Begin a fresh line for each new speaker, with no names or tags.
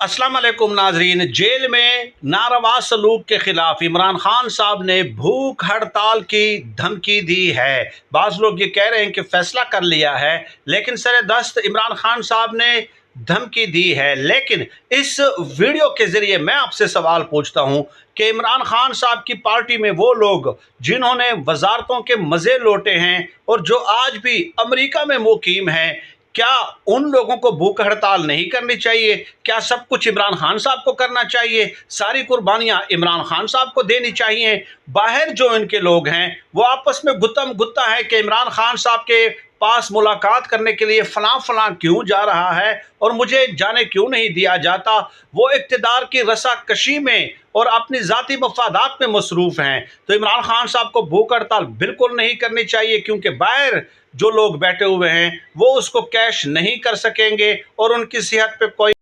अस्सलाम वालेकुम नाजरीन। जेल में नारवा सलूक के खिलाफ इमरान खान साहब ने भूख हड़ताल की धमकी दी है। बाज़ लोग ये कह रहे हैं कि फैसला कर लिया है, लेकिन सरेदस्त इमरान खान साहब ने धमकी दी है। लेकिन इस वीडियो के ज़रिए मैं आपसे सवाल पूछता हूँ कि इमरान खान साहब की पार्टी में वो लोग जिन्होंने वजारतों के मज़े लौटे हैं और जो आज भी अमेरिका में मुकीम हैं, क्या उन लोगों को भूख हड़ताल नहीं करनी चाहिए? क्या सब कुछ इमरान खान साहब को करना चाहिए? सारी कुर्बानियां इमरान खान साहब को देनी चाहिए? बाहर जो इनके लोग हैं वो आपस में गुत्तम गुत्ता है कि इमरान खान साहब के पास मुलाकात करने के लिए फलां फलां क्यों जा रहा है और मुझे जाने क्यों नहीं दिया जाता। वो इक़्तिदार की रसाकशी में और अपनी ज़ाती मफादात में मसरूफ़ हैं। तो इमरान खान साहब को भूख हड़ताल बिल्कुल नहीं करनी चाहिए, क्योंकि बाहर जो लोग बैठे हुए हैं वो उसको कैश नहीं कर सकेंगे और उनकी सेहत पे कोई